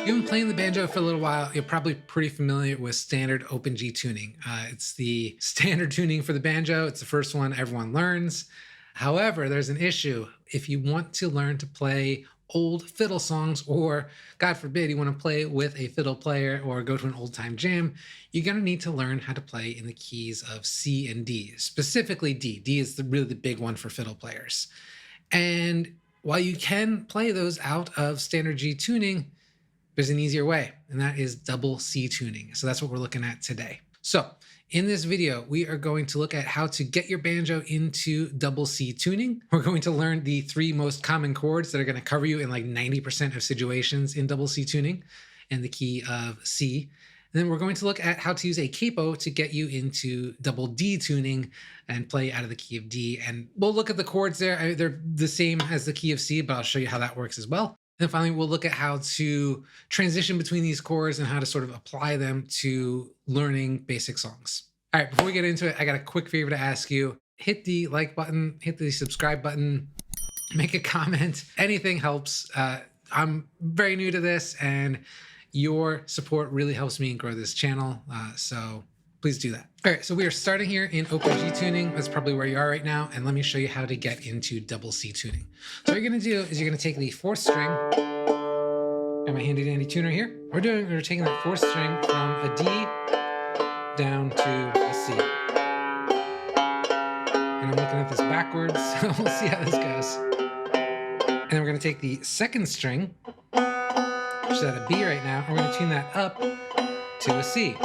You've been playing the banjo for a little while. You're probably pretty familiar with standard open G tuning. It's the standard tuning for the banjo. It's the first one everyone learns. However, there's an issue. If you want to learn to play old fiddle songs, or God forbid, you want to play with a fiddle player or go to an old time jam, you're going to need to learn how to play in the keys of C and D, specifically D. D is really the big one for fiddle players. And while you can play those out of standard G tuning, there's an easier way, and that is double C tuning. So that's what we're looking at today. So in this video, we are going to look at how to get your banjo into double C tuning. We're going to learn the 3 most common chords that are going to cover you in like 90% of situations in double C tuning in the key of C. And then we're going to look at how to use a capo to get you into double D tuning and play out of the key of D. And we'll look at the chords there. They're the same as the key of C, but I'll show you how that works as well. And finally, we'll look at how to transition between these chords and how to sort of apply them to learning basic songs. All right, before we get into it, I got a quick favor to ask you. Hit the like button, hit the subscribe button, make a comment. Anything helps. I'm very new to this, and your support really helps me grow this channel. So please do that. All right, so we are starting here in open G tuning. That's probably where you are right now. And let me show you how to get into double C tuning. So what you're gonna do is you're gonna take the 4th string, and my handy dandy tuner here. We're taking that 4th string from a D down to a C. And I'm looking at this backwards, so we'll see how this goes. And then we're gonna take the 2nd string, which is at a B right now, and we're gonna tune that up to a C.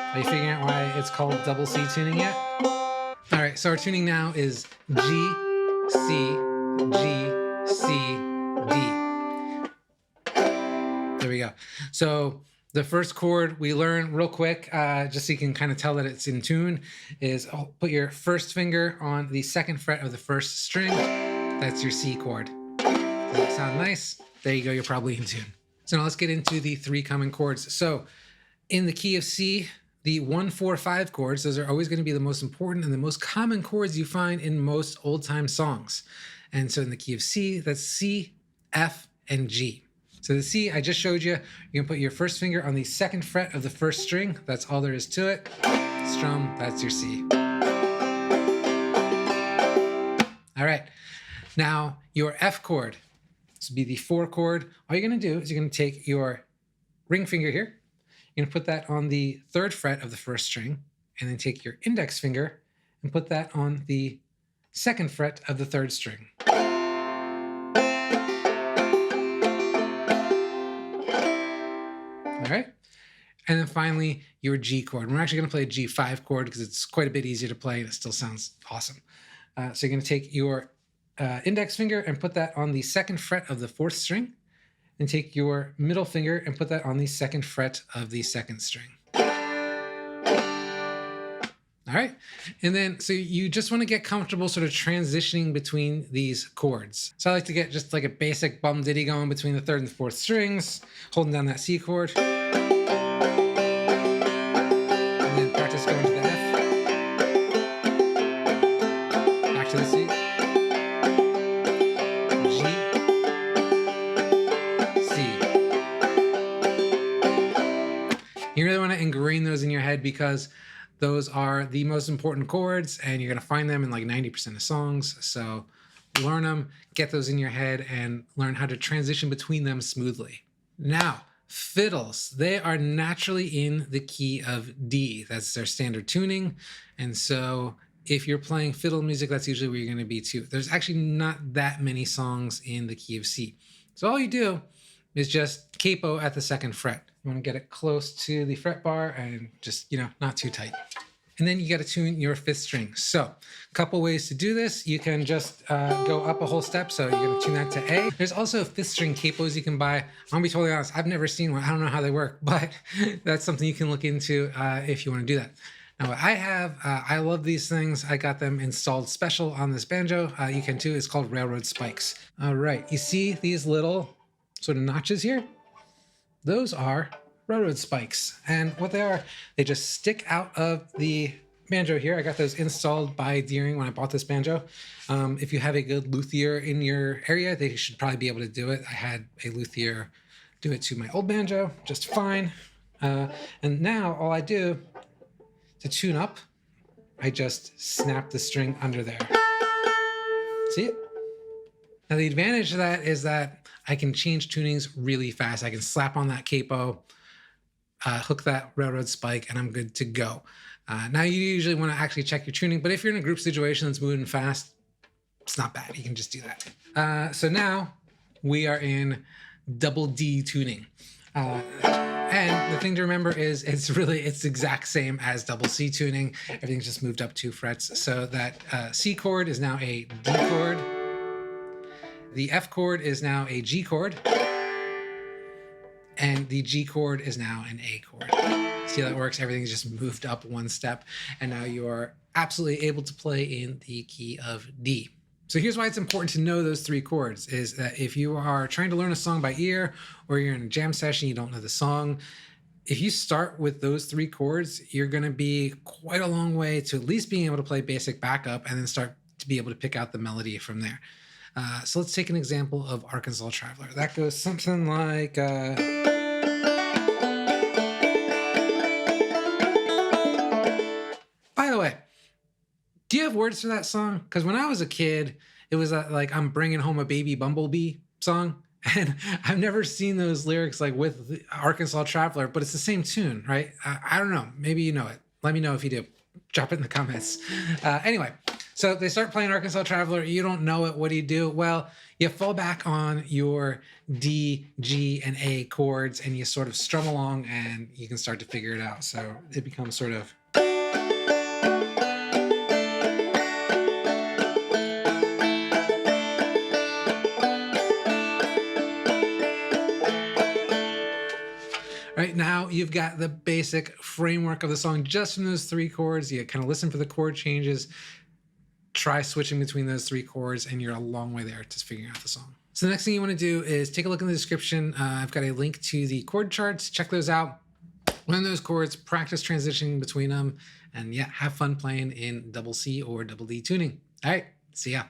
Are you figuring out why it's called double C tuning yet? All right, so our tuning now is G, C, G, C, D. There we go. So the first chord we learn real quick, just so you can kind of tell that it's in tune, is put your 1st finger on the 2nd fret of the 1st string. That's your C chord. Does that sound nice? There you go, you're probably in tune. So now let's get into the 3 common chords. So in the key of C, the 1, 4, 5 chords, those are always going to be the most important and the most common chords you find in most old-time songs. And so in the key of C, that's C, F, and G. So the C, I just showed you. You're going to put your 1st finger on the 2nd fret of the 1st string. That's all there is to it. Strum, that's your C. All right. Now, your F chord. This would be the 4 chord. All you're going to do is you're going to take your ring finger here. You're going to put that on the 3rd fret of the 1st string, and then take your index finger and put that on the 2nd fret of the 3rd string. All right. And then finally, your G chord. We're actually going to play a G5 chord because it's quite a bit easier to play and it still sounds awesome. So you're going to take your index finger and put that on the 2nd fret of the 4th string, and take your middle finger and put that on the 2nd fret of the 2nd string. All right. And then, so you just want to get comfortable sort of transitioning between these chords. So I like to get just like a basic bum diddy going between the 3rd and the 4th strings, holding down that C chord. And then practice going to the F. Back to the C. You really want to ingrain those in your head because those are the most important chords and you're going to find them in like 90% of songs. So learn them, get those in your head, and learn how to transition between them smoothly. Now, fiddles, they are naturally in the key of D. That's their standard tuning. And so if you're playing fiddle music, that's usually where you're going to be too. There's actually not that many songs in the key of C. So all you do is just capo at the 2nd fret. You want to get it close to the fret bar and just, not too tight. And then you got to tune your 5th string. So a couple ways to do this. You can just go up a whole step. So you're going to tune that to A. There's also 5th string capos you can buy. I'm going to be totally honest. I've never seen one. I don't know how they work, but that's something you can look into if you want to do that. Now, what I have, I love these things. I got them installed special on this banjo. You can too. It's called railroad spikes. All right. You see these little sort of notches here? Those are railroad spikes. And what they are, they just stick out of the banjo here. I got those installed by Deering when I bought this banjo. If you have a good luthier in your area, they should probably be able to do it. I had a luthier do it to my old banjo just fine. And now all I do to tune up, I just snap the string under there. See it? Now the advantage of that is that I can change tunings really fast. I can slap on that capo, hook that railroad spike, and I'm good to go. Now you usually want to actually check your tuning, but if you're in a group situation that's moving fast, it's not bad. You can just do that. So now we are in double D tuning. And the thing to remember is it's the exact same as double C tuning. Everything's just moved up 2 frets. So that C chord is now a D chord. The F chord is now a G chord. And the G chord is now an A chord. See how that works? Everything's just moved up 1 step. And now you are absolutely able to play in the key of D. So here's why it's important to know those 3 chords, is that if you are trying to learn a song by ear, or you're in a jam session, you don't know the song, if you start with those 3 chords, you're gonna be quite a long way to at least being able to play basic backup and then start to be able to pick out the melody from there. So let's take an example of Arkansas Traveler. That goes something like... By the way, do you have words for that song? Because when I was a kid, it was like I'm bringing home a baby bumblebee song. And I've never seen those lyrics like with Arkansas Traveler, but it's the same tune, right? I don't know. Maybe you know it. Let me know if you do. Drop it in the comments. Anyway, so they start playing Arkansas Traveler. You don't know it. What do you do? Well, you fall back on your D, G, and A chords, and you sort of strum along, and you can start to figure it out. So it becomes sort of... Right now, you've got the basic framework of the song just from those 3 chords. You kind of listen for the chord changes, try switching between those 3 chords, and you're a long way there to figuring out the song. So the next thing you want to do is take a look in the description. I've got a link to the chord charts. Check those out. Learn those chords, practice transitioning between them, and yeah, have fun playing in double C or double D tuning. All right, see ya.